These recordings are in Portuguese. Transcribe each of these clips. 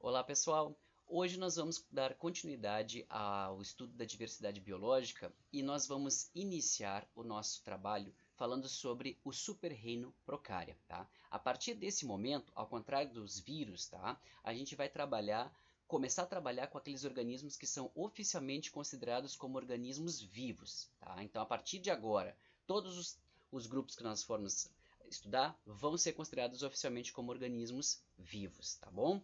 Olá pessoal, hoje nós vamos dar continuidade ao estudo da diversidade biológica e nós vamos iniciar o nosso trabalho falando sobre o super-reino Procária. Tá? A partir desse momento, ao contrário dos vírus, tá? A gente vai começar a trabalhar com aqueles organismos que são oficialmente considerados como organismos vivos. Tá? Então a partir de agora, todos os grupos que nós formos estudar vão ser considerados oficialmente como organismos vivos, tá bom?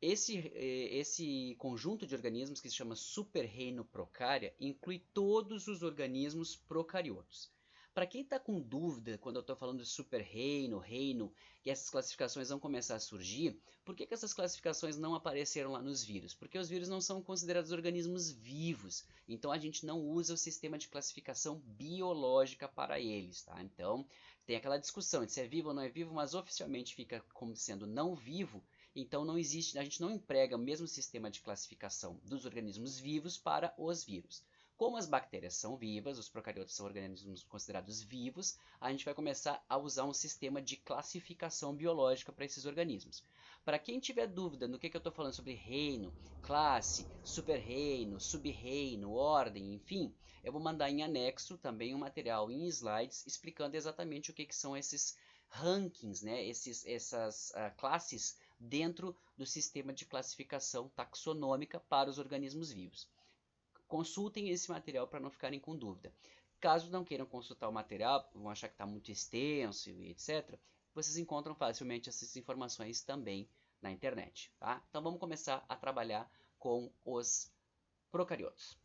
Esse conjunto de organismos que se chama super-reino Procária inclui todos os organismos procariotos. Para quem está com dúvida quando eu estou falando de super-reino, reino, e essas classificações vão começar a surgir, por que essas classificações não apareceram lá nos vírus? Porque os vírus não são considerados organismos vivos, então a gente não usa o sistema de classificação biológica para eles. Tá? Então tem aquela discussão de se é vivo ou não é vivo, mas oficialmente fica como sendo não vivo. Então não existe, a gente não emprega o mesmo sistema de classificação dos organismos vivos para os vírus. Como as bactérias são vivas, os procariotos são organismos considerados vivos, a gente vai começar a usar um sistema de classificação biológica para esses organismos. Para quem tiver dúvida no que eu estou falando sobre reino, classe, super-reino, sub-reino, ordem, enfim, eu vou mandar em anexo também um material em slides explicando exatamente o que são esses rankings, né? Essas classes dentro do sistema de classificação taxonômica para os organismos vivos. Consultem esse material para não ficarem com dúvida. Caso não queiram consultar o material, vão achar que está muito extenso e etc., vocês encontram facilmente essas informações também na internet. Tá? Então vamos começar a trabalhar com os procariotos.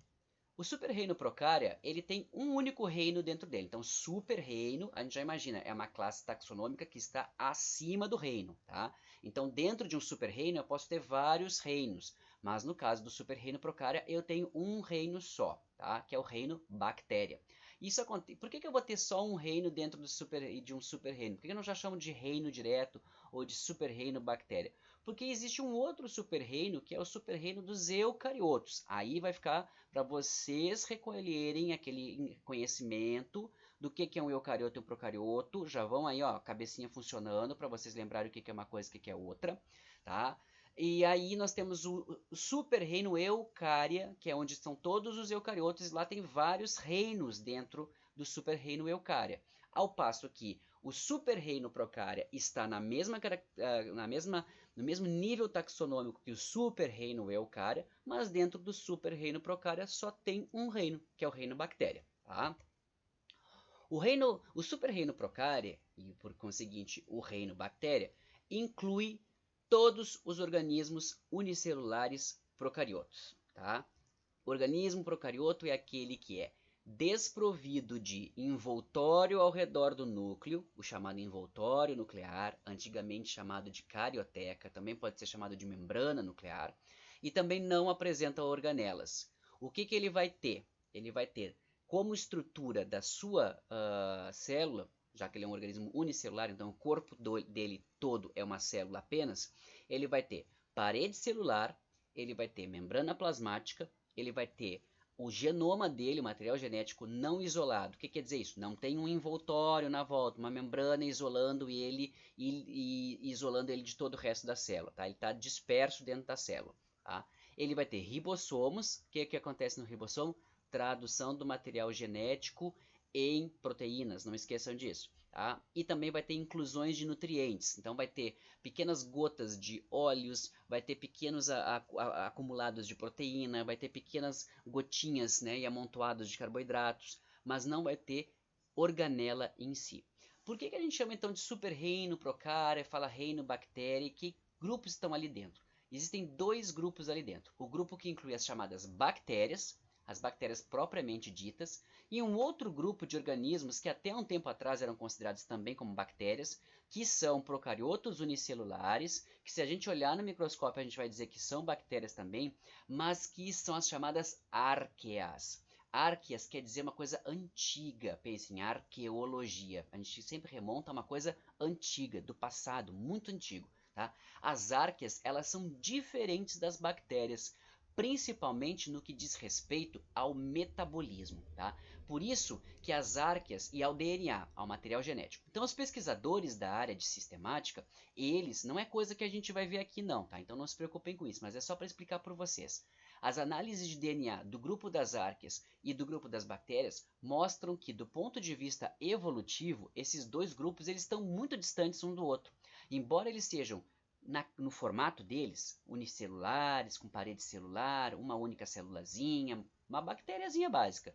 O super-reino Procária, ele tem um único reino dentro dele. Então, super-reino, a gente já imagina, é uma classe taxonômica que está acima do reino. Tá? Então, dentro de um super-reino, eu posso ter vários reinos. Mas no caso do super-reino Procária, eu tenho um reino só, tá? Que é o reino Bactéria. Isso acontece. Por que eu vou ter só um reino dentro de um super-reino? Por que eu não já chamo de reino direto ou de super-reino Bactéria? Porque existe um outro super-reino que é o super-reino dos eucariotos. Aí vai ficar para vocês recolherem aquele conhecimento do que é um eucarioto e um procarioto. Já vão aí, ó, cabecinha funcionando para vocês lembrarem o que é uma coisa e o que é outra, tá? E aí nós temos o super-reino Eucária, que é onde estão todos os eucariotos, e lá tem vários reinos dentro do super-reino Eucária. Ao passo que o super-reino Procária está no mesmo nível taxonômico que o super-reino Eucária, mas dentro do super-reino Procária só tem um reino, que é o reino Bactéria. Tá? O super-reino Procária, e por conseguinte o reino Bactéria, inclui todos os organismos unicelulares procariotos. Tá? O organismo procarioto é aquele que é desprovido de envoltório ao redor do núcleo, o chamado envoltório nuclear, antigamente chamado de carioteca, também pode ser chamado de membrana nuclear, e também não apresenta organelas. O que ele vai ter? Ele vai ter como estrutura da sua célula, já que ele é um organismo unicelular, então o corpo dele todo é uma célula apenas, ele vai ter parede celular, ele vai ter membrana plasmática, ele vai ter o genoma dele, o material genético não isolado. O que quer dizer isso? Não tem um envoltório na volta, uma membrana isolando ele e isolando ele de todo o resto da célula. Tá? Ele está disperso dentro da célula. Tá? Ele vai ter ribossomos. O que acontece no ribossomo? Tradução do material genético em proteínas, não esqueçam disso. Tá? E também vai ter inclusões de nutrientes, então vai ter pequenas gotas de óleos, vai ter pequenos acumulados de proteína, vai ter pequenas gotinhas, né, e amontoados de carboidratos, mas não vai ter organela em si. Por que a gente chama então de super-reino Procária, fala reino Bactéria, que grupos estão ali dentro? Existem dois grupos ali dentro, o grupo que inclui as chamadas bactérias, as bactérias propriamente ditas, e um outro grupo de organismos que até um tempo atrás eram considerados também como bactérias, que são procariotos unicelulares, que se a gente olhar no microscópio a gente vai dizer que são bactérias também, mas que são as chamadas arqueas. Arqueas quer dizer uma coisa antiga, pense em arqueologia, a gente sempre remonta a uma coisa antiga, do passado, muito antigo. Tá? As arqueas elas são diferentes das bactérias, principalmente no que diz respeito ao metabolismo, tá? Por isso que as arqueas e ao DNA, ao material genético. Então os pesquisadores da área de sistemática, eles, não é coisa que a gente vai ver aqui não, tá? Então não se preocupem com isso, mas é só para explicar para vocês. As análises de DNA do grupo das arqueas e do grupo das bactérias mostram que, do ponto de vista evolutivo, esses dois grupos eles estão muito distantes um do outro. Embora eles sejam, no formato deles, unicelulares, com parede celular, uma única célulazinha, uma bactériazinha básica,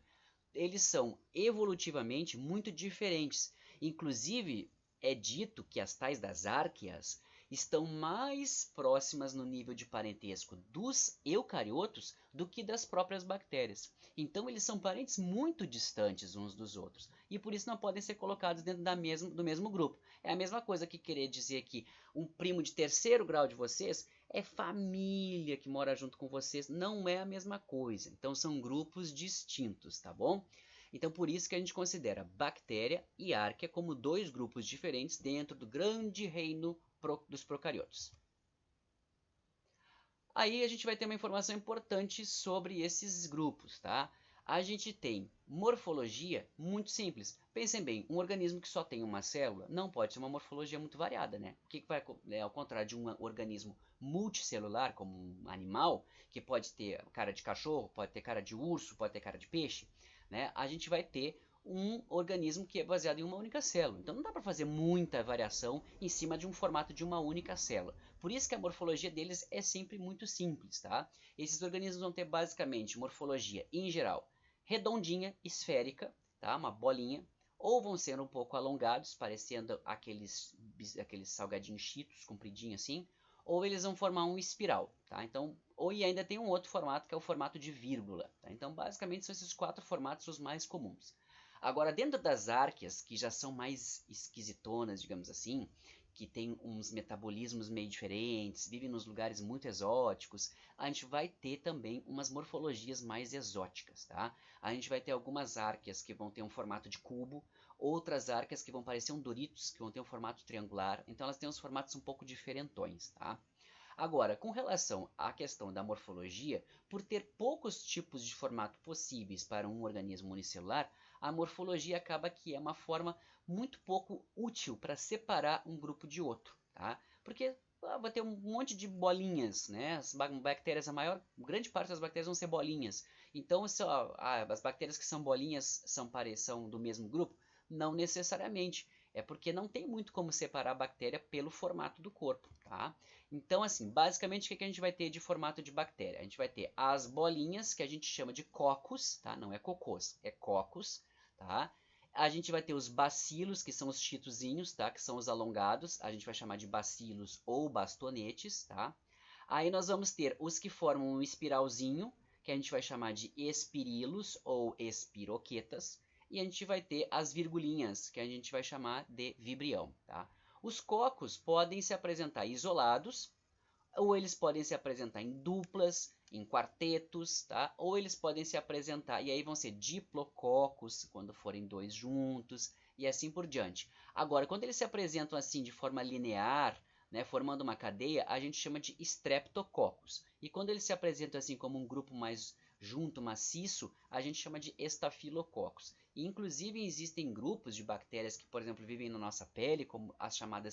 eles são evolutivamente muito diferentes. Inclusive, é dito que as tais das arqueas estão mais próximas no nível de parentesco dos eucariotos do que das próprias bactérias. Então, eles são parentes muito distantes uns dos outros e por isso não podem ser colocados dentro do mesmo grupo. É a mesma coisa que querer dizer que um primo de terceiro grau de vocês é família que mora junto com vocês, não é a mesma coisa. Então são grupos distintos, tá bom? Então por isso que a gente considera bactéria e arquea como dois grupos diferentes dentro do grande reino dos procariotos. Aí a gente vai ter uma informação importante sobre esses grupos, tá? A gente tem morfologia muito simples. Pensem bem, um organismo que só tem uma célula não pode ter uma morfologia muito variada, né? O que vai, ao contrário de um organismo multicelular, como um animal, que pode ter cara de cachorro, pode ter cara de urso, pode ter cara de peixe, né? A gente vai ter um organismo que é baseado em uma única célula. Então não dá para fazer muita variação em cima de um formato de uma única célula. Por isso que a morfologia deles é sempre muito simples, tá? Esses organismos vão ter basicamente morfologia, em geral, redondinha, esférica, tá? Uma bolinha, ou vão ser um pouco alongados, parecendo aqueles salgadinhos Cheetos, compridinho assim, ou eles vão formar um espiral, tá? Então, e ainda tem um outro formato que é o formato de vírgula, tá? Então, basicamente são esses quatro formatos os mais comuns. Agora, dentro das arqueas, que já são mais esquisitonas, digamos assim, que tem uns metabolismos meio diferentes, vivem nos lugares muito exóticos, a gente vai ter também umas morfologias mais exóticas, tá? A gente vai ter algumas arqueas que vão ter um formato de cubo, outras arqueas que vão parecer um Doritos, que vão ter um formato triangular, então elas têm uns formatos um pouco diferentões, tá? Agora, com relação à questão da morfologia, por ter poucos tipos de formato possíveis para um organismo unicelular, a morfologia acaba que é uma forma muito pouco útil para separar um grupo de outro, tá? Porque vai ter um monte de bolinhas, né? As bactérias, grande parte das bactérias vão ser bolinhas. Então, as bactérias que são bolinhas são do mesmo grupo? Não necessariamente. É porque não tem muito como separar a bactéria pelo formato do corpo, tá? Então, assim, basicamente o que a gente vai ter de formato de bactéria? A gente vai ter as bolinhas, que a gente chama de cocos, tá? Não é cocôs, é cocos, tá? A gente vai ter os bacilos, que são os chitozinhos, tá? Que são os alongados, a gente vai chamar de bacilos ou bastonetes, tá? Aí nós vamos ter os que formam um espiralzinho, que a gente vai chamar de espirilos ou espiroquetas, e a gente vai ter as virgulinhas, que a gente vai chamar de vibrião, tá? Os cocos podem se apresentar isolados, ou eles podem se apresentar em duplas, em quartetos, tá? Ou eles podem se apresentar, e aí vão ser diplococos, quando forem dois juntos, e assim por diante. Agora, quando eles se apresentam assim de forma linear, né, formando uma cadeia, a gente chama de streptococcus. E quando eles se apresentam assim como um grupo mais junto, maciço, a gente chama de estafilococcus. E, inclusive, existem grupos de bactérias que, por exemplo, vivem na nossa pele, como a chamada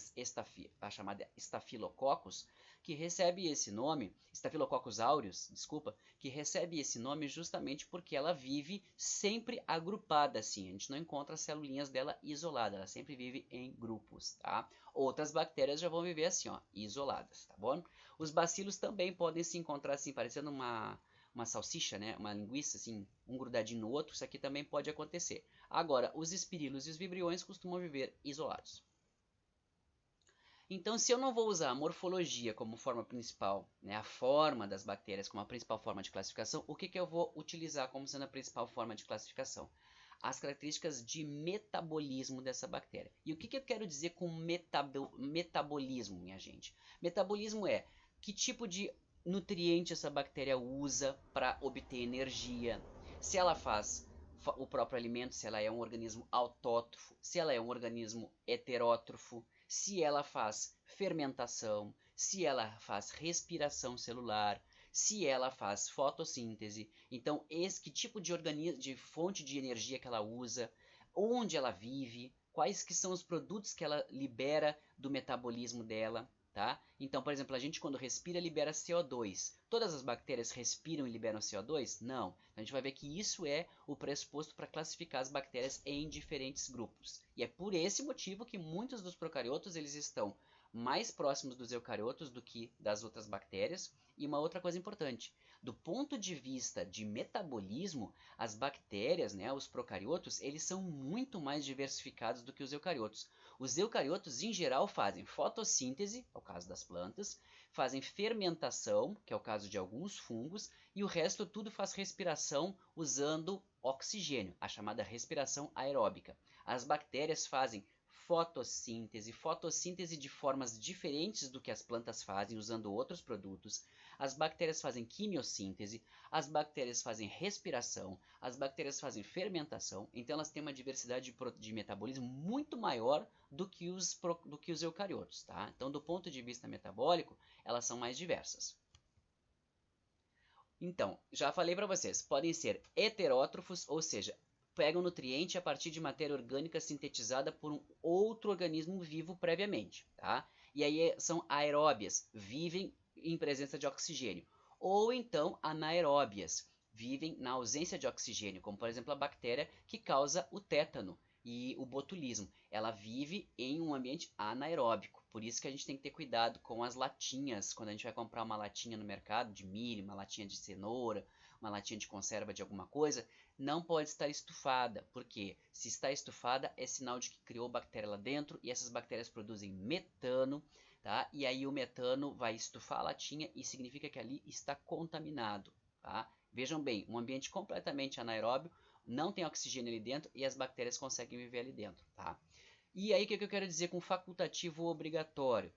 Staphylococcus, que recebe esse nome, Staphylococcus aureus, desculpa, que recebe esse nome justamente porque ela vive sempre agrupada assim. A gente não encontra as celulinhas dela isolada, ela sempre vive em grupos, tá? Outras bactérias já vão viver assim, ó, isoladas, tá bom? Os bacilos também podem se encontrar assim, parecendo uma salsicha, né? Uma linguiça, assim, um grudadinho no outro, isso aqui também pode acontecer. Agora, os espirilos e os vibriões costumam viver isolados. Então, se eu não vou usar a morfologia como forma principal, né, a forma das bactérias como a principal forma de classificação, o que eu vou utilizar como sendo a principal forma de classificação? As características de metabolismo dessa bactéria. E o que eu quero dizer com metabolismo, minha gente? Metabolismo é que tipo de nutriente essa bactéria usa para obter energia, se ela faz o próprio alimento, se ela é um organismo autótrofo, se ela é um organismo heterótrofo, se ela faz fermentação, se ela faz respiração celular, se ela faz fotossíntese, então que tipo de fonte de energia que ela usa, onde ela vive, quais que são os produtos que ela libera do metabolismo dela. Tá? Então, por exemplo, a gente quando respira libera CO2. Todas as bactérias respiram e liberam CO2? Não. A gente vai ver que isso é o pressuposto para classificar as bactérias em diferentes grupos. E é por esse motivo que muitos dos procariotos eles estão mais próximos dos eucariotos do que das outras bactérias. E uma outra coisa importante, do ponto de vista de metabolismo, as bactérias, né, os procariotos, eles são muito mais diversificados do que os eucariotos. Os eucariotos, em geral, fazem fotossíntese, é o caso das plantas, fazem fermentação, que é o caso de alguns fungos, e o resto tudo faz respiração usando oxigênio, a chamada respiração aeróbica. As bactérias fazem fotossíntese de formas diferentes do que as plantas fazem, usando outros produtos. As bactérias fazem quimiossíntese, as bactérias fazem respiração, as bactérias fazem fermentação, então elas têm uma diversidade de metabolismo muito maior do que os eucariotos. Tá? Então, do ponto de vista metabólico, elas são mais diversas. Então, já falei para vocês, podem ser heterótrofos, ou seja, pegam nutriente a partir de matéria orgânica sintetizada por um outro organismo vivo previamente. Tá? E aí são aeróbias, vivem em presença de oxigênio. Ou então anaeróbias, vivem na ausência de oxigênio, como por exemplo a bactéria que causa o tétano e o botulismo. Ela vive em um ambiente anaeróbico. Por isso que a gente tem que ter cuidado com as latinhas. Quando a gente vai comprar uma latinha no mercado de milho, uma latinha de cenoura, uma latinha de conserva de alguma coisa, não pode estar estufada. Porque se está estufada é sinal de que criou bactéria lá dentro e essas bactérias produzem metano. Tá? E aí o metano vai estufar a latinha e significa que ali está contaminado. Tá? Vejam bem, um ambiente completamente anaeróbio, não tem oxigênio ali dentro e as bactérias conseguem viver ali dentro. Tá? E aí o que eu quero dizer com facultativo obrigatório?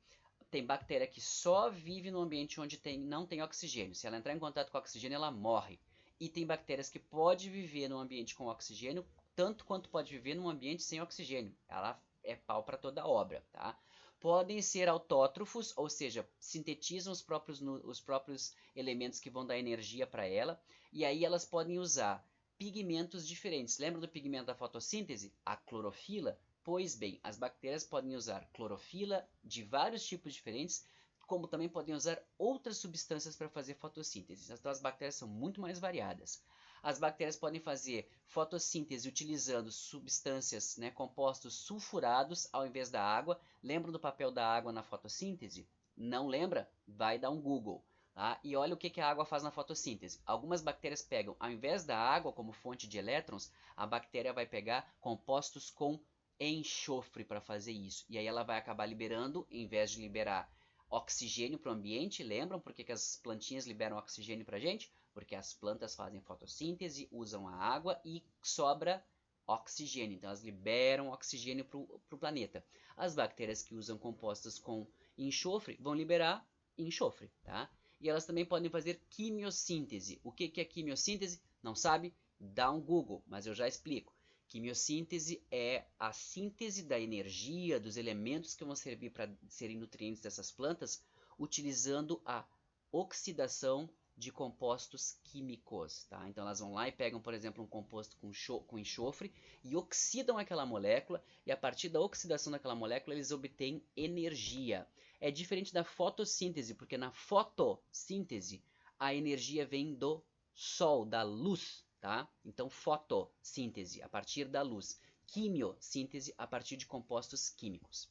Tem bactéria que só vive no ambiente onde não tem oxigênio. Se ela entrar em contato com oxigênio, ela morre. E tem bactérias que pode viver num ambiente com oxigênio, tanto quanto pode viver num ambiente sem oxigênio. Ela é pau para toda obra. Tá? Podem ser autótrofos, ou seja, sintetizam os próprios elementos que vão dar energia para ela. E aí elas podem usar pigmentos diferentes. Lembra do pigmento da fotossíntese? A clorofila? Pois bem, as bactérias podem usar clorofila de vários tipos diferentes, como também podem usar outras substâncias para fazer fotossíntese. Então as bactérias são muito mais variadas. As bactérias podem fazer fotossíntese utilizando substâncias, né, compostos sulfurados ao invés da água. Lembram do papel da água na fotossíntese? Não lembra? Vai dar um Google. Tá? E olha o que a água faz na fotossíntese. Algumas bactérias pegam, ao invés da água como fonte de elétrons, a bactéria vai pegar compostos com enxofre para fazer isso. E aí ela vai acabar liberando, em vez de liberar oxigênio para o ambiente, lembram por que as plantinhas liberam oxigênio para a gente? Porque as plantas fazem fotossíntese, usam a água e sobra oxigênio. Então elas liberam oxigênio para o planeta. As bactérias que usam compostos com enxofre vão liberar enxofre. Tá? E elas também podem fazer quimiossíntese. O que é quimiossíntese? Não sabe? Dá um Google, mas eu já explico. Quimiossíntese é a síntese da energia, dos elementos que vão servir para serem nutrientes dessas plantas, utilizando a oxidação de compostos químicos. Tá? Então elas vão lá e pegam, por exemplo, um composto com enxofre e oxidam aquela molécula, e a partir da oxidação daquela molécula eles obtêm energia. É diferente da fotossíntese, porque na fotossíntese a energia vem do sol, da luz. Tá? Então, fotossíntese, a partir da luz. Quimiossíntese, a partir de compostos químicos.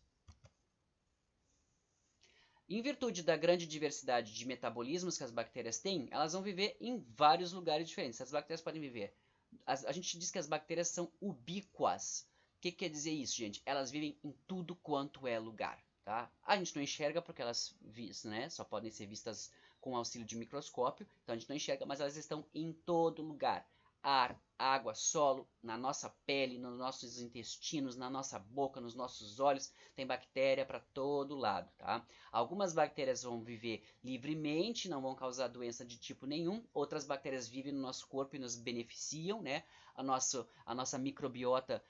Em virtude da grande diversidade de metabolismos que as bactérias têm, elas vão viver em vários lugares diferentes. As bactérias podem viver. A gente diz que as bactérias são ubíquas. O que quer dizer isso, gente? Elas vivem em tudo quanto é lugar. Tá? A gente não enxerga porque elas, né, só podem ser vistas com auxílio de microscópio. Então a gente não enxerga, mas elas estão em todo lugar. Ar, água, solo, na nossa pele, nos nossos intestinos, na nossa boca, nos nossos olhos, tem bactéria para todo lado, tá? Algumas bactérias vão viver livremente, não vão causar doença de tipo nenhum, outras bactérias vivem no nosso corpo e nos beneficiam, né? A nossa microbiota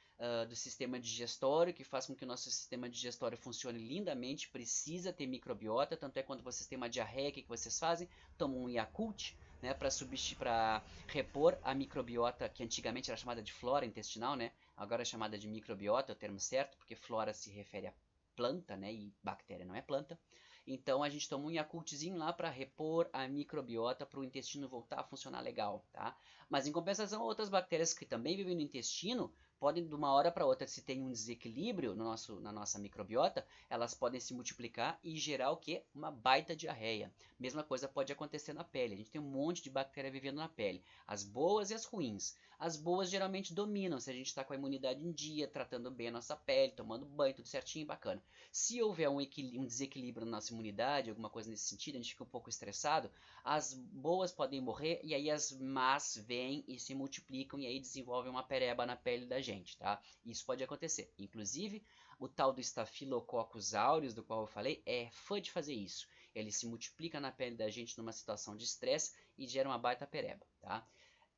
do sistema digestório, que faz com que o nosso sistema digestório funcione lindamente, precisa ter microbiota, tanto é quando vocês têm uma diarreia, o que vocês fazem? Tomam um Yakult, né, para repor a microbiota, que antigamente era chamada de flora intestinal, né, agora é chamada de microbiota, é o termo certo, porque flora se refere a planta, né, e bactéria não é planta. Então a gente toma um Yakultzinho lá para repor a microbiota para o intestino voltar a funcionar legal, tá? Mas em compensação, outras bactérias que também vivem no intestino podem, de uma hora para outra, se tem um desequilíbrio na nossa microbiota, elas podem se multiplicar e gerar o quê? Uma baita diarreia. Mesma coisa pode acontecer na pele. A gente tem um monte de bactéria vivendo na pele, as boas e as ruins. As boas geralmente dominam, se a gente está com a imunidade em dia, tratando bem a nossa pele, tomando banho, tudo certinho, bacana. Se houver um desequilíbrio na nossa imunidade, alguma coisa nesse sentido, a gente fica um pouco estressado, as boas podem morrer e aí as más vêm e se multiplicam e aí desenvolvem uma pereba na pele da gente, tá? Isso pode acontecer. Inclusive, o tal do Staphylococcus aureus, do qual eu falei, é fã de fazer isso. Ele se multiplica na pele da gente numa situação de estresse e gera uma baita pereba, tá?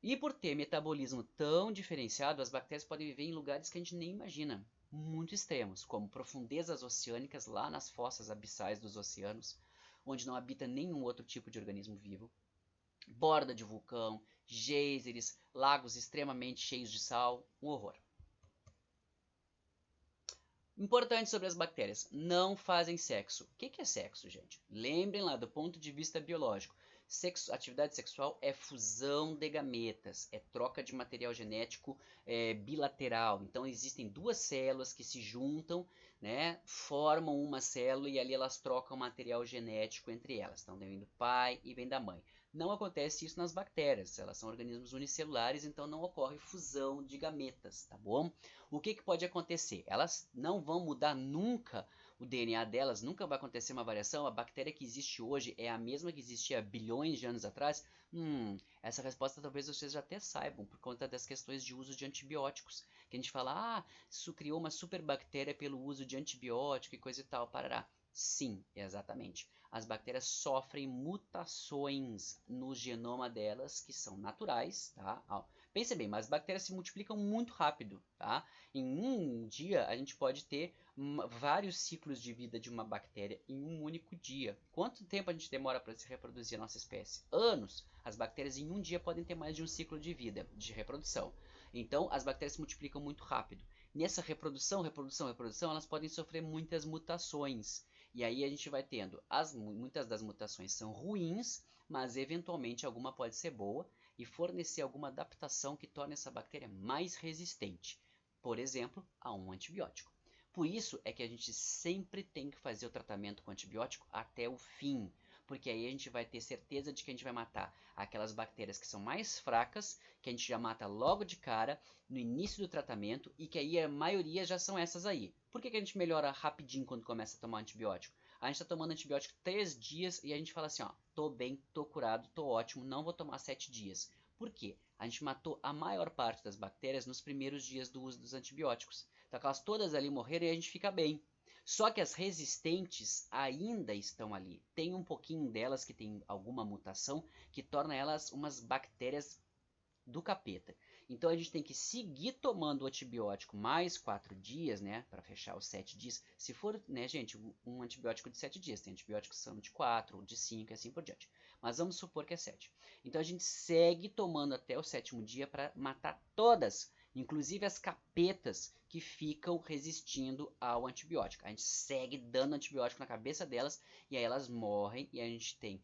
E por ter metabolismo tão diferenciado, as bactérias podem viver em lugares que a gente nem imagina, muito extremos, como profundezas oceânicas lá nas fossas abissais dos oceanos, onde não habita nenhum outro tipo de organismo vivo, borda de vulcão, geysers, lagos extremamente cheios de sal, um horror. Importante sobre as bactérias, não fazem sexo. O que é sexo, gente? Lembrem lá, do ponto de vista biológico, atividade sexual é fusão de gametas, é troca de material genético bilateral. Então existem duas células que se juntam, né, formam uma célula e ali elas trocam material genético entre elas. Então vem do pai e vem da mãe. Não acontece isso nas bactérias, elas são organismos unicelulares, então não ocorre fusão de gametas, tá bom? O que pode acontecer? Elas não vão mudar nunca o DNA delas, nunca vai acontecer uma variação. A bactéria que existe hoje é a mesma que existia bilhões de anos atrás? Essa resposta talvez vocês já até saibam, por conta das questões de uso de antibióticos. Que a gente fala, isso criou uma superbactéria pelo uso de antibiótico e coisa e tal, parará. Sim, exatamente. As bactérias sofrem mutações no genoma delas, que são naturais, tá? Pense bem, mas as bactérias se multiplicam muito rápido, tá? Em um dia, a gente pode ter vários ciclos de vida de uma bactéria em um único dia. Quanto tempo a gente demora para se reproduzir a nossa espécie? Anos. As bactérias em um dia podem ter mais de um ciclo de vida, de reprodução. Então, as bactérias se multiplicam muito rápido. Nessa reprodução, elas podem sofrer muitas mutações. E aí a gente vai tendo, muitas das mutações são ruins, mas eventualmente alguma pode ser boa e fornecer alguma adaptação que torne essa bactéria mais resistente, por exemplo, a um antibiótico. Por isso é que a gente sempre tem que fazer o tratamento com antibiótico até o fim, porque aí a gente vai ter certeza de que a gente vai matar aquelas bactérias que são mais fracas, que a gente já mata logo de cara, no início do tratamento, e que aí a maioria já são essas aí. Por que a gente melhora rapidinho quando começa a tomar antibiótico? A gente está tomando antibiótico 3 dias e a gente fala assim, ó, tô bem, tô curado, tô ótimo, não vou tomar 7 dias. Por quê? A gente matou a maior parte das bactérias nos primeiros dias do uso dos antibióticos. Então aquelas todas ali morreram e a gente fica bem. Só que as resistentes ainda estão ali. Tem um pouquinho delas que tem alguma mutação que torna elas umas bactérias do capeta. Então a gente tem que seguir tomando o antibiótico mais 4 dias, né, para fechar os 7 dias. Se for, né, gente, um antibiótico de 7 dias, tem antibióticos que são de 4, de 5 e assim por diante. Mas vamos supor que é 7. Então a gente segue tomando até o 7º dia para matar todas, inclusive as capetas que ficam resistindo ao antibiótico. A gente segue dando antibiótico na cabeça delas e aí elas morrem e a gente tem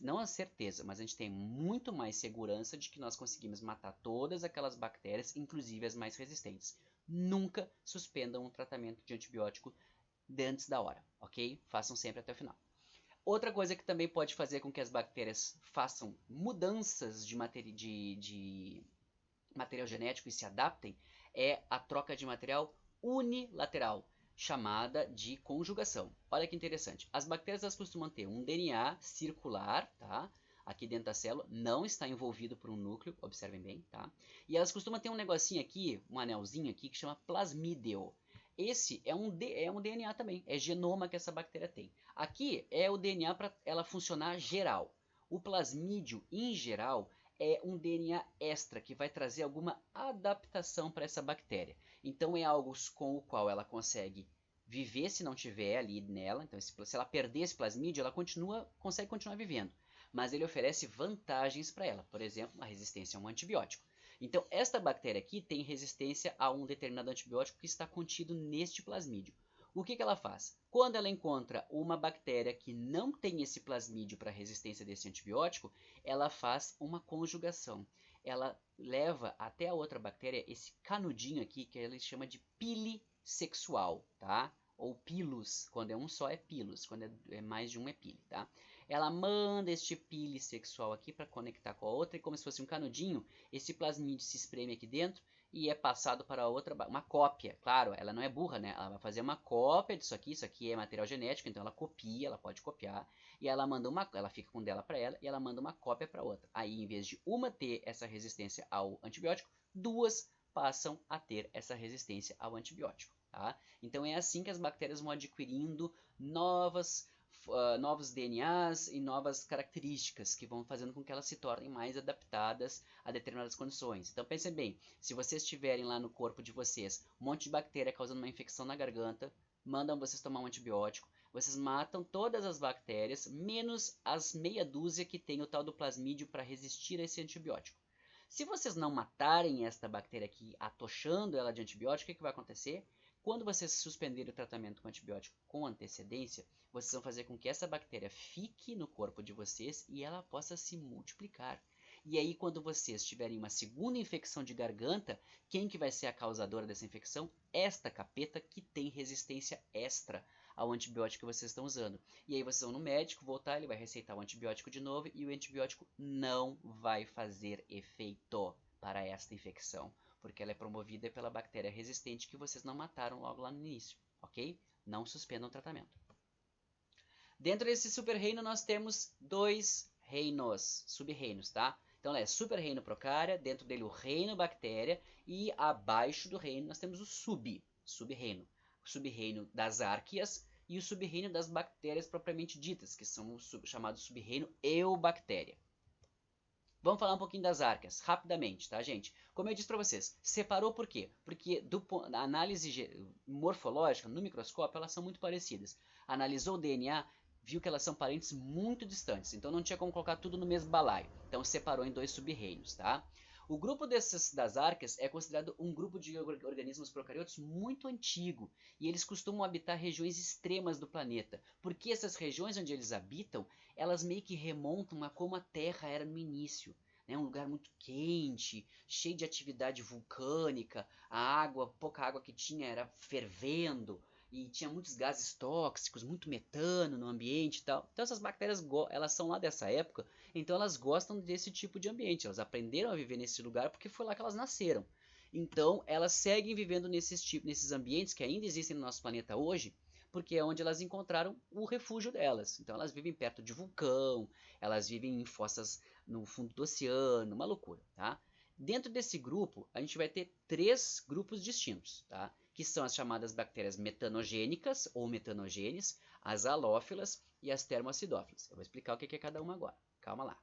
não a certeza, mas a gente tem muito mais segurança de que nós conseguimos matar todas aquelas bactérias, inclusive as mais resistentes. Nunca suspendam um tratamento de antibiótico antes da hora, ok? Façam sempre até o final. Outra coisa que também pode fazer com que as bactérias façam mudanças de material genético e se adaptem é a troca de material unilateral, chamada de conjugação. Olha que interessante. As bactérias elas costumam ter um DNA circular, tá? Aqui dentro da célula, não está envolvido por um núcleo, observem bem, tá? E elas costumam ter um negocinho aqui, um anelzinho aqui, que chama plasmídeo. Esse é um DNA também, é genoma que essa bactéria tem. Aqui é o DNA para ela funcionar geral. O plasmídio, em geral, é um DNA extra que vai trazer alguma adaptação para essa bactéria. Então é algo com o qual ela consegue viver se não tiver ali nela. Então se ela perder esse plasmídio, ela consegue continuar vivendo. Mas ele oferece vantagens para ela, por exemplo, a resistência a um antibiótico. Então esta bactéria aqui tem resistência a um determinado antibiótico que está contido neste plasmídio. O que ela faz? Quando ela encontra uma bactéria que não tem esse plasmídio para resistência desse antibiótico, ela faz uma conjugação. Ela leva até a outra bactéria esse canudinho aqui, que ele chama de pili sexual, tá? Ou pilus, quando é um só é pilus, quando é mais de um é pili, tá? Ela manda este pili sexual aqui para conectar com a outra e como se fosse um canudinho, esse plasmídio se espreme aqui dentro e é passado para outra, uma cópia. Claro, ela não é burra, né? Ela vai fazer uma cópia disso aqui é material genético, então ela copia, ela pode copiar, e ela manda ela fica com dela para ela, e ela manda uma cópia para outra. Aí, em vez de uma ter essa resistência ao antibiótico, duas passam a ter essa resistência ao antibiótico, tá? Então é assim que as bactérias vão adquirindo novos DNAs e novas características que vão fazendo com que elas se tornem mais adaptadas a determinadas condições. Então pensem bem, se vocês tiverem lá no corpo de vocês um monte de bactéria causando uma infecção na garganta, mandam vocês tomar um antibiótico, vocês matam todas as bactérias, menos as meia dúzia que tem o tal do plasmídio para resistir a esse antibiótico. Se vocês não matarem esta bactéria aqui, atochando ela de antibiótico, o que vai acontecer? Quando vocês suspenderem o tratamento com antibiótico com antecedência, vocês vão fazer com que essa bactéria fique no corpo de vocês e ela possa se multiplicar. E aí, quando vocês tiverem uma segunda infecção de garganta, quem que vai ser a causadora dessa infecção? Esta capeta que tem resistência extra ao antibiótico que vocês estão usando. E aí vocês vão no médico, voltar, ele vai receitar o antibiótico de novo e o antibiótico não vai fazer efeito para esta infecção, porque ela é promovida pela bactéria resistente que vocês não mataram logo lá no início, ok? Não suspendam o tratamento. Dentro desse super-reino nós temos dois reinos, sub-reinos, tá? Então é super-reino Procária, dentro dele o reino bactéria e abaixo do reino nós temos o sub-reino. O sub-reino das árqueas e o sub-reino das bactérias propriamente ditas, que são o chamado sub-reino eubactéria. Vamos falar um pouquinho das árqueas, rapidamente, tá, gente? Como eu disse para vocês, separou por quê? Porque da análise morfológica, no microscópio, elas são muito parecidas. Analisou o DNA, viu que elas são parentes muito distantes, então não tinha como colocar tudo no mesmo balaio. Então separou em dois sub-reinos, das árqueas é considerado um grupo de organismos procariotos muito antigo e eles costumam habitar regiões extremas do planeta, porque essas regiões onde eles habitam, elas meio que remontam a como a Terra era no início. Um lugar muito quente, cheio de atividade vulcânica, pouca água que tinha era fervendo, e tinha muitos gases tóxicos, muito metano no ambiente e tal. Então essas bactérias, elas são lá dessa época, então elas gostam desse tipo de ambiente. Elas aprenderam a viver nesse lugar porque foi lá que elas nasceram. Então elas seguem vivendo nesses ambientes que ainda existem no nosso planeta hoje, porque é onde elas encontraram o refúgio delas. Então elas vivem perto de vulcão, elas vivem em fossas no fundo do oceano, uma loucura, tá? Dentro desse grupo, a gente vai ter três grupos distintos, tá? Que são as chamadas bactérias metanogênicas ou metanogênes, as halófilas e as termoacidófilas. Eu vou explicar o que é cada uma agora. Calma lá.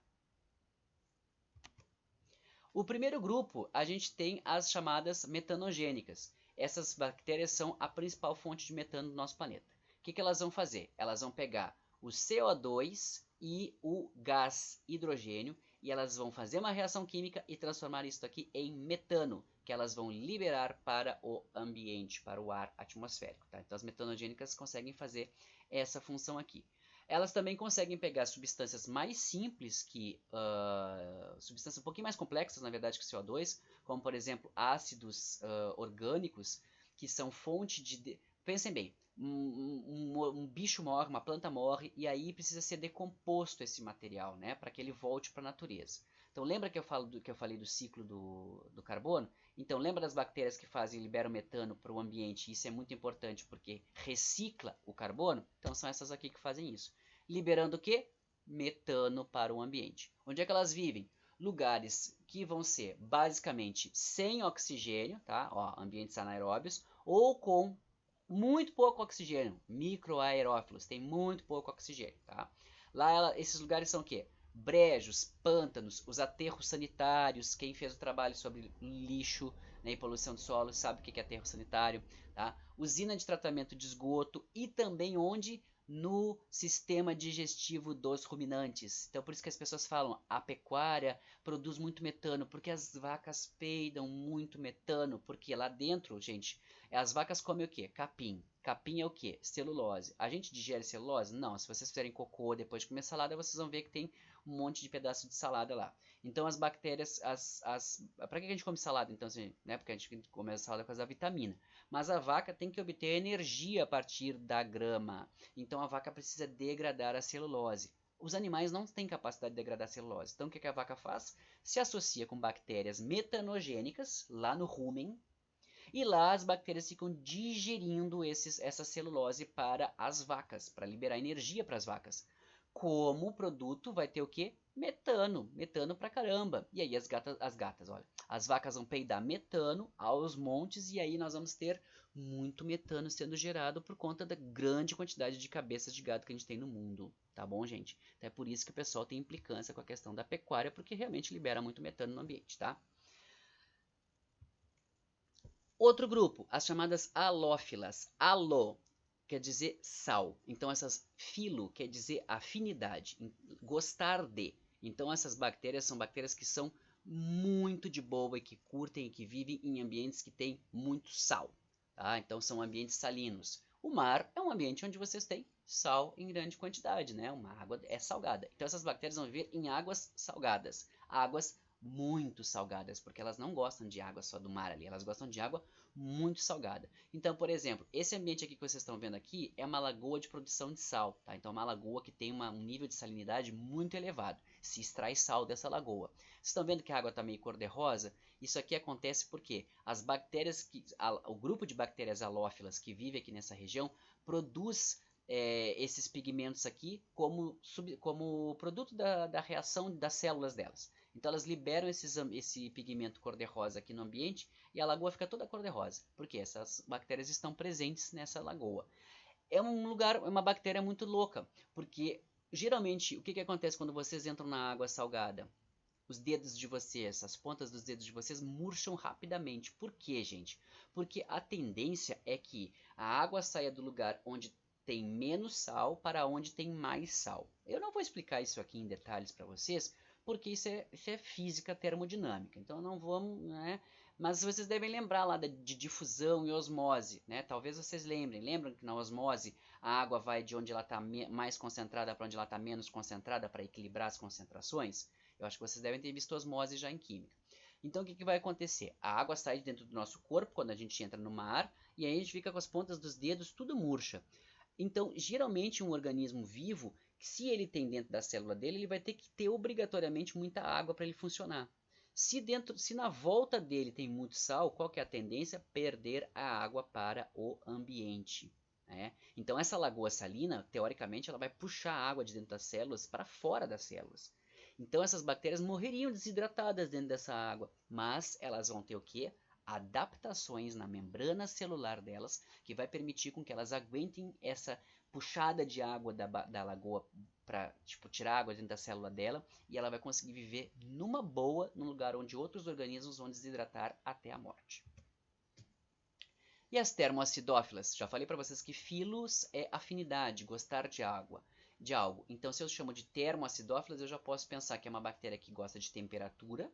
O primeiro grupo, a gente tem as chamadas metanogênicas. Essas bactérias são a principal fonte de metano do nosso planeta. O que elas vão fazer? Elas vão pegar o CO2 e o gás hidrogênio e elas vão fazer uma reação química e transformar isso aqui em metano, que elas vão liberar para o ambiente, para o ar atmosférico. Tá? Então as metanogênicas conseguem fazer essa função aqui. Elas também conseguem pegar substâncias mais simples, substâncias um pouquinho mais complexas, na verdade, que o CO2, como por exemplo ácidos orgânicos, que são fonte de... Pensem bem, um bicho morre, uma planta morre, e aí precisa ser decomposto esse material, né, para que ele volte para a natureza. Então lembra que eu falei do ciclo do carbono? Então lembra das bactérias que liberam metano para o ambiente? Isso é muito importante porque recicla o carbono. Então são essas aqui que fazem isso. Liberando o quê? Metano para o ambiente. Onde é que elas vivem? Lugares que vão ser basicamente sem oxigênio, tá? Ó, ambientes anaeróbios, ou com muito pouco oxigênio, microaerófilos, tem muito pouco oxigênio, tá? Lá esses lugares são o quê? brejos, pântanos, os aterros sanitários. Quem fez o trabalho sobre lixo, né, e poluição do solo sabe o que é aterro sanitário, tá? Usina de tratamento de esgoto e também onde? No sistema digestivo dos ruminantes. Então por isso que as pessoas falam, a pecuária produz muito metano, porque as vacas peidam muito metano, porque lá dentro, gente, as vacas comem o quê? Capim. Capim é o quê? Celulose. A gente digere celulose? Não. Se vocês fizerem cocô depois de comer salada, vocês vão ver que tem um monte de pedaço de salada lá. Então as bactérias, para que a gente come salada? Então, assim, né? Porque a gente come a salada por causa da vitamina. Mas a vaca tem que obter energia a partir da grama. Então a vaca precisa degradar a celulose. Os animais não têm capacidade de degradar a celulose. Então o que a vaca faz? Se associa com bactérias metanogênicas lá no rumen. E lá as bactérias ficam digerindo essa celulose para as vacas, para liberar energia para as vacas. Como produto vai ter o que? Metano, metano pra caramba. E aí olha, as vacas vão peidar metano aos montes e aí nós vamos ter muito metano sendo gerado por conta da grande quantidade de cabeças de gado que a gente tem no mundo, tá bom, gente? Então é por isso que o pessoal tem implicância com a questão da pecuária, porque realmente libera muito metano no ambiente, tá? Outro grupo, as chamadas halófilas. Halo quer dizer sal. Então essas filo quer dizer afinidade, gostar de. Então essas bactérias são bactérias que são muito de boa e que curtem e que vivem em ambientes que têm muito sal. Tá? Então são ambientes salinos. O mar é um ambiente onde vocês têm sal em grande quantidade, né? Uma água é salgada. Então essas bactérias vão viver em águas salgadas, águas muito salgadas, porque elas não gostam de água só do mar ali, elas gostam de água muito salgada. Então, por exemplo, esse ambiente aqui que vocês estão vendo aqui é uma lagoa de produção de sal, tá? Então, é uma lagoa que tem um nível de salinidade muito elevado. Se extrai sal dessa lagoa. Vocês estão vendo que a água está meio cor-de-rosa? Isso aqui acontece porque as bactérias, o grupo de bactérias halófilas que vive aqui nessa região produz esses pigmentos aqui como produto da reação das células delas. Então elas liberam esse pigmento cor-de-rosa aqui no ambiente e a lagoa fica toda cor-de-rosa, porque essas bactérias estão presentes nessa lagoa. É um lugar, é uma bactéria muito louca, porque geralmente o que acontece quando vocês entram na água salgada? Os dedos de vocês, as pontas dos dedos de vocês murcham rapidamente. Por quê, gente? Porque a tendência é que a água saia do lugar onde tem menos sal para onde tem mais sal. Eu não vou explicar isso aqui em detalhes para vocês, porque isso é física termodinâmica. Então não vamos, né? Mas vocês devem lembrar lá de difusão e osmose, né? Talvez vocês lembram que na osmose a água vai de onde ela está mais concentrada para onde ela está menos concentrada para equilibrar as concentrações? Eu acho que vocês devem ter visto osmose já em química. Então o que vai acontecer? A água sai de dentro do nosso corpo quando a gente entra no mar e aí a gente fica com as pontas dos dedos tudo murcha. Então, geralmente um organismo vivo, se ele tem dentro da célula dele, ele vai ter que ter obrigatoriamente muita água para ele funcionar. Se na volta dele tem muito sal, qual que é a tendência? Perder a água para o ambiente. Né? Então essa lagoa salina, teoricamente, ela vai puxar a água de dentro das células para fora das células. Então essas bactérias morreriam desidratadas dentro dessa água, mas elas vão ter o quê? Adaptações na membrana celular delas, que vai permitir com que elas aguentem essa puxada de água da lagoa para tirar água dentro da célula dela, e ela vai conseguir viver numa boa, num lugar onde outros organismos vão desidratar até a morte. E as termoacidófilas? Já falei para vocês que filos é afinidade, gostar de água, de algo. Então, se eu chamo de termoacidófilas, eu já posso pensar que é uma bactéria que gosta de temperatura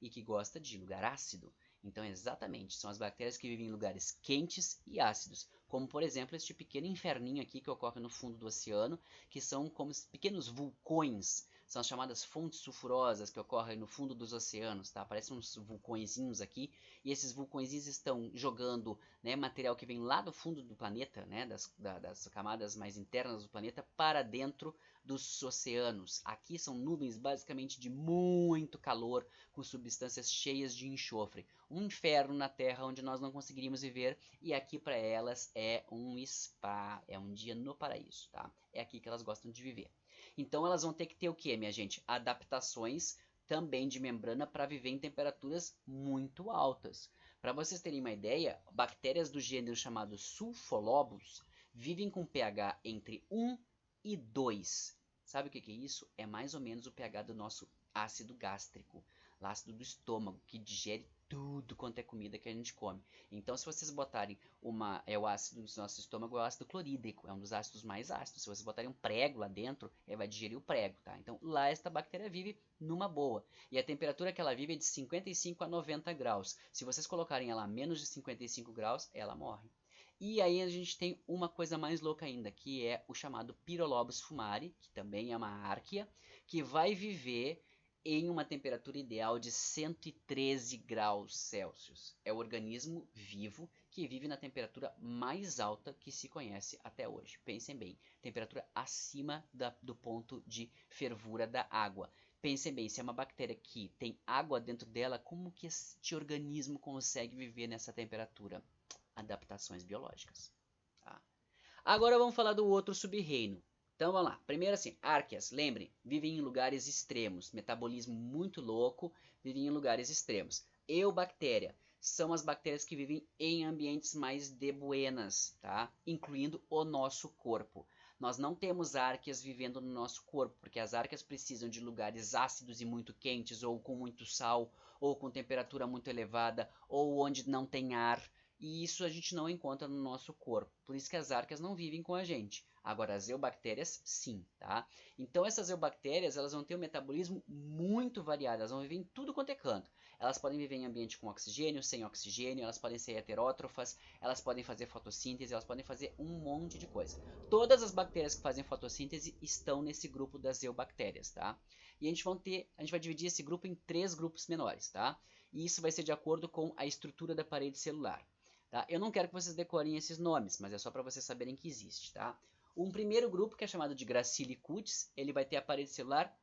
e que gosta de lugar ácido. Então, exatamente, são as bactérias que vivem em lugares quentes e ácidos, como por exemplo este pequeno inferninho aqui que ocorre no fundo do oceano, que são como pequenos vulcões, são as chamadas fontes sulfurosas que ocorrem no fundo dos oceanos, tá? Parecem uns vulcõezinhos aqui, e esses vulcõezinhos estão jogando, né, material que vem lá do fundo do planeta, né, das camadas mais internas do planeta, para dentro dos oceanos. Aqui são nuvens basicamente de muito calor, com substâncias cheias de enxofre. Um inferno na Terra onde nós não conseguiríamos viver, e aqui para elas é um spa, é um dia no paraíso, tá? É aqui que elas gostam de viver. Então elas vão ter que ter o que, minha gente? Adaptações também de membrana para viver em temperaturas muito altas. Para vocês terem uma ideia, bactérias do gênero chamado Sulfolobus vivem com pH entre 1 e 2. Sabe o que é isso? É mais ou menos o pH do nosso ácido gástrico, o ácido do estômago, que digere tudo quanto é comida que a gente come. Então, se vocês botarem o ácido do nosso estômago é o ácido clorídrico, é um dos ácidos mais ácidos. Se vocês botarem um prego lá dentro, ele vai digerir o prego, tá? Então, lá esta bactéria vive numa boa. E a temperatura que ela vive é de 55 a 90 graus. Se vocês colocarem ela a menos de 55 graus, ela morre. E aí a gente tem uma coisa mais louca ainda, que é o chamado Pyrrolobus fumari, que também é uma árquea, que vai viver em uma temperatura ideal de 113 graus Celsius. É o organismo vivo que vive na temperatura mais alta que se conhece até hoje. Pensem bem, temperatura acima do ponto de fervura da água. Pensem bem, se é uma bactéria que tem água dentro dela, como que este organismo consegue viver nessa temperatura? Adaptações biológicas. Tá? Agora vamos falar do outro sub-reino. Então vamos lá. Primeiro assim, árqueas, lembrem, vivem em lugares extremos. Metabolismo muito louco, vivem em lugares extremos. Eubactéria são as bactérias que vivem em ambientes mais de buenas, tá? Incluindo o nosso corpo. Nós não temos árqueas vivendo no nosso corpo, porque as árqueas precisam de lugares ácidos e muito quentes, ou com muito sal, ou com temperatura muito elevada, ou onde não tem ar. E isso a gente não encontra no nosso corpo. Por isso que as árqueas não vivem com a gente. Agora, as eubactérias, sim, tá? Então, essas eubactérias, elas vão ter um metabolismo muito variado. Elas vão viver em tudo quanto é canto. Elas podem viver em ambiente com oxigênio, sem oxigênio, elas podem ser heterótrofas, elas podem fazer fotossíntese, elas podem fazer um monte de coisa. Todas as bactérias que fazem fotossíntese estão nesse grupo das eubactérias, tá? E a gente vai dividir esse grupo em 3 grupos menores, tá? E isso vai ser de acordo com a estrutura da parede celular. Tá? Eu não quero que vocês decorem esses nomes, mas é só para vocês saberem que existe. Tá? Um primeiro grupo, que é chamado de Gracile cutis, ele vai ter a parede celular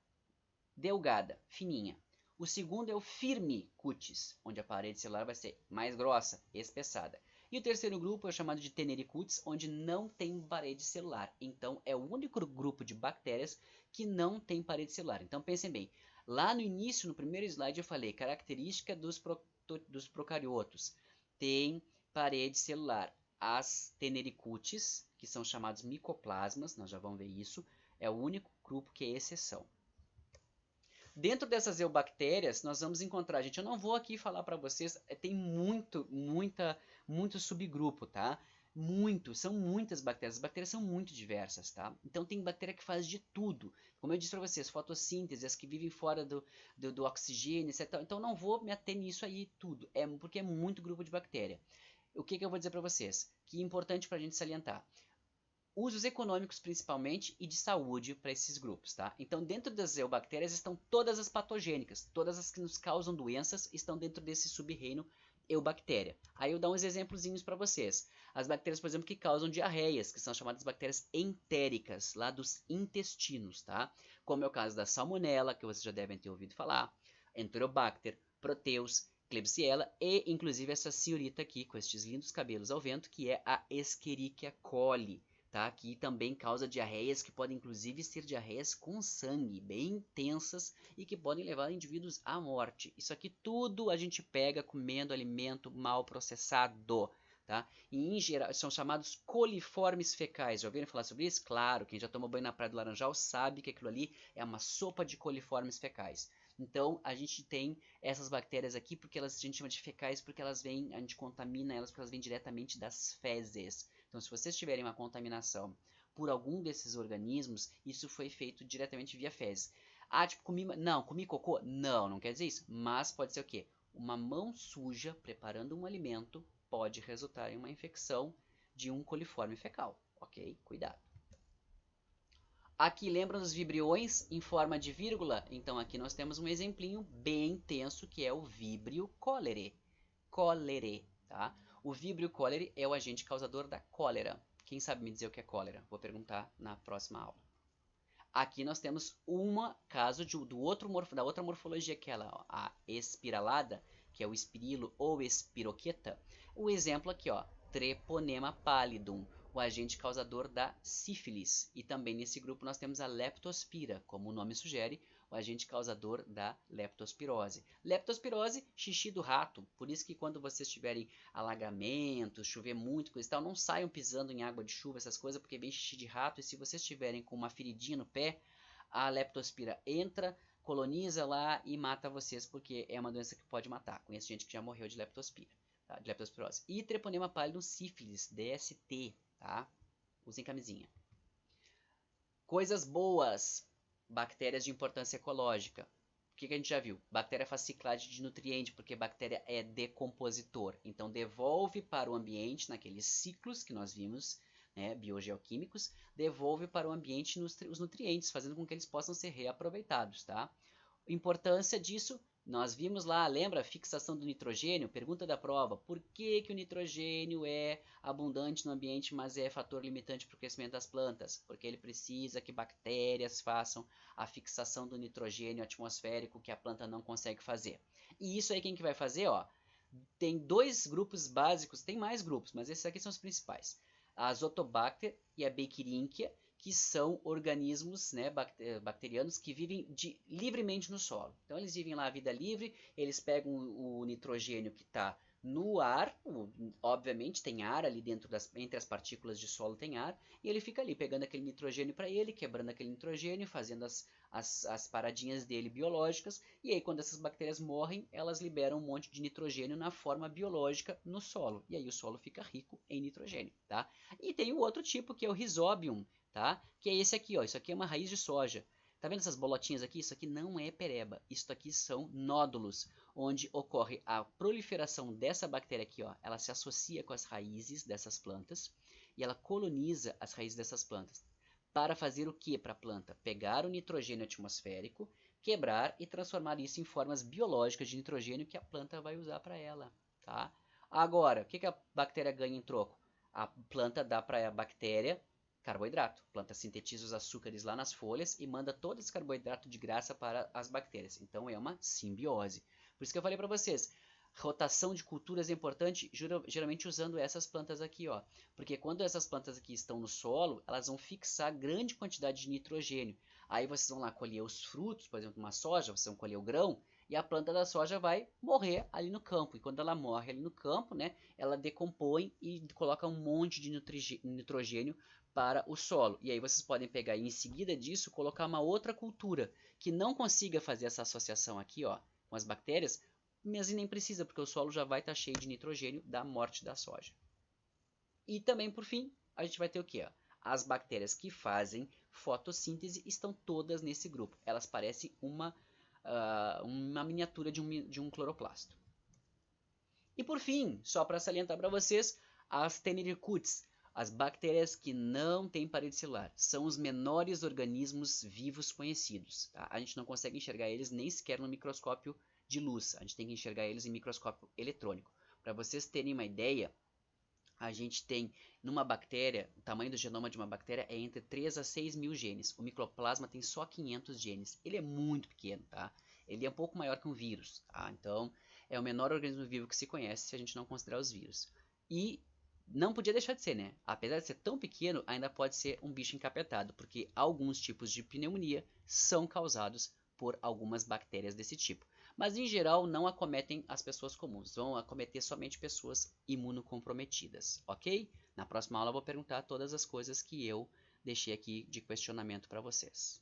delgada, fininha. O segundo é o Firmi cutis, onde a parede celular vai ser mais grossa, espessada. E o terceiro grupo é chamado de Teneri cutis, onde não tem parede celular. Então é o único grupo de bactérias que não tem parede celular. Então pensem bem, lá no início, no primeiro slide, eu falei característica dos procariotos. Tem parede celular. As tenericutes, que são chamados micoplasmas, nós já vamos ver isso, é o único grupo que é exceção. Dentro dessas eubactérias, nós vamos encontrar, gente, eu não vou aqui falar para vocês, tem muito subgrupo, tá? São muitas bactérias, as bactérias são muito diversas, tá? Então tem bactéria que faz de tudo, como eu disse para vocês, fotossíntese, as que vivem fora do oxigênio, etc. Então não vou me ater nisso aí tudo, porque é muito grupo de bactéria. O que eu vou dizer para vocês? Que é importante para a gente salientar. Usos econômicos principalmente e de saúde para esses grupos, tá? Então dentro das eubactérias estão todas as patogênicas, todas as que nos causam doenças estão dentro desse sub-reino eubactéria. Aí eu dou uns exemplozinhos para vocês. As bactérias, por exemplo, que causam diarreias, que são chamadas bactérias entéricas, lá dos intestinos, tá? Como é o caso da salmonella, que vocês já devem ter ouvido falar, Enterobacter, Proteus, Klebsiella e inclusive essa senhorita aqui com estes lindos cabelos ao vento, que é a Escherichia coli. Tá? Que também causa diarreias, que podem inclusive ser diarreias com sangue, bem intensas e que podem levar indivíduos à morte. Isso aqui tudo a gente pega comendo alimento mal processado. Tá? E em geral são chamados coliformes fecais. Já ouviram falar sobre isso? Claro, quem já tomou banho na Praia do Laranjal sabe que aquilo ali é uma sopa de coliformes fecais. Então a gente tem essas bactérias aqui porque a gente chama de fecais porque a gente contamina elas porque elas vêm diretamente das fezes. Então, se vocês tiverem uma contaminação por algum desses organismos, isso foi feito diretamente via fezes. Ah, tipo, comi cocô? Não, não quer dizer isso. Mas pode ser o quê? Uma mão suja preparando um alimento pode resultar em uma infecção de um coliforme fecal, ok? Cuidado. Aqui lembram dos vibriões em forma de vírgula? Então aqui nós temos um exemplinho bem intenso que é o Vibrio cholerae. Cholerae, tá? O Vibrio cholerae é o agente causador da cólera. Quem sabe me dizer o que é cólera? Vou perguntar na próxima aula. Aqui nós temos um caso da outra morfologia, que é a espiralada, que é o espirilo ou espiroqueta. O exemplo aqui, ó, Treponema pallidum, o agente causador da sífilis. E também nesse grupo nós temos a leptospira, como o nome sugere, o agente causador da leptospirose. Leptospirose, xixi do rato. Por isso que quando vocês tiverem alagamentos, chover muito, coisa e tal, não saiam pisando em água de chuva, essas coisas, porque vem xixi de rato. E se vocês tiverem com uma feridinha no pé, a leptospira entra, coloniza lá e mata vocês, porque é uma doença que pode matar. Conheço gente que já morreu de leptospira, tá? De leptospirose. E treponema pallidum sífilis, DST, tá? Usem camisinha. Coisas boas, bactérias de importância ecológica. O que a gente já viu? Bactéria faz ciclagem de nutriente, porque bactéria é decompositor. Então, devolve para o ambiente, naqueles ciclos que nós vimos, né, biogeoquímicos, devolve para o ambiente os nutrientes, fazendo com que eles possam ser reaproveitados. Tá? Importância disso, nós vimos lá, lembra a fixação do nitrogênio? Pergunta da prova, por que o nitrogênio é abundante no ambiente, mas é fator limitante para o crescimento das plantas? Porque ele precisa que bactérias façam a fixação do nitrogênio atmosférico que a planta não consegue fazer. E isso aí quem que vai fazer? Ó, tem dois grupos básicos, tem mais grupos, mas esses aqui são os principais. A Azotobacter e a Bacterianthia, que são organismos, né, bacterianos que vivem livremente no solo. Então eles vivem lá a vida livre, eles pegam o nitrogênio que está no ar, obviamente tem ar ali dentro entre as partículas de solo tem ar, e ele fica ali pegando aquele nitrogênio para ele, quebrando aquele nitrogênio, fazendo as paradinhas dele biológicas, e aí quando essas bactérias morrem, elas liberam um monte de nitrogênio na forma biológica no solo, e aí o solo fica rico em nitrogênio, tá? E tem o outro tipo que é o Rhizobium, tá? Que é esse aqui, ó. Isso aqui é uma raiz de soja. Tá vendo essas bolotinhas aqui? Isso aqui não é pereba. Isso aqui são nódulos, onde ocorre a proliferação dessa bactéria aqui, ó. Ela se associa com as raízes dessas plantas e ela coloniza as raízes dessas plantas. Para fazer o que para a planta? Pegar o nitrogênio atmosférico, quebrar e transformar isso em formas biológicas de nitrogênio que a planta vai usar para ela, tá? Agora, o que a bactéria ganha em troco? A planta dá para a bactéria carboidrato. A planta sintetiza os açúcares lá nas folhas e manda todo esse carboidrato de graça para as bactérias. Então é uma simbiose. Por isso que eu falei para vocês, rotação de culturas é importante, geralmente usando essas plantas aqui, ó. Porque quando essas plantas aqui estão no solo, elas vão fixar grande quantidade de nitrogênio. Aí vocês vão lá colher os frutos, por exemplo, uma soja, vocês vão colher o grão, e a planta da soja vai morrer ali no campo. E quando ela morre ali no campo, né, ela decompõe e coloca um monte de nitrogênio para o solo. E aí vocês podem pegar e em seguida disso colocar uma outra cultura que não consiga fazer essa associação aqui, ó, com as bactérias, mas nem precisa, porque o solo já vai estar cheio de nitrogênio da morte da soja. E também, por fim, a gente vai ter o quê? Ó? As bactérias que fazem fotossíntese estão todas nesse grupo. Elas parecem uma miniatura de um cloroplasto. E por fim, só para salientar para vocês, as Tenericuts, as bactérias que não têm parede celular, são os menores organismos vivos conhecidos. Tá? A gente não consegue enxergar eles nem sequer no microscópio de luz, a gente tem que enxergar eles em microscópio eletrônico. Para vocês terem uma ideia, a gente tem numa bactéria, o tamanho do genoma de uma bactéria é entre 3 a 6 mil genes. O micoplasma tem só 500 genes. Ele é muito pequeno, tá? Ele é um pouco maior que um vírus, tá? Então, é o menor organismo vivo que se conhece se a gente não considerar os vírus. E não podia deixar de ser, né? Apesar de ser tão pequeno, ainda pode ser um bicho encapetado, porque alguns tipos de pneumonia são causados por algumas bactérias desse tipo. Mas em geral não acometem as pessoas comuns, vão acometer somente pessoas imunocomprometidas, ok? Na próxima aula eu vou perguntar todas as coisas que eu deixei aqui de questionamento para vocês.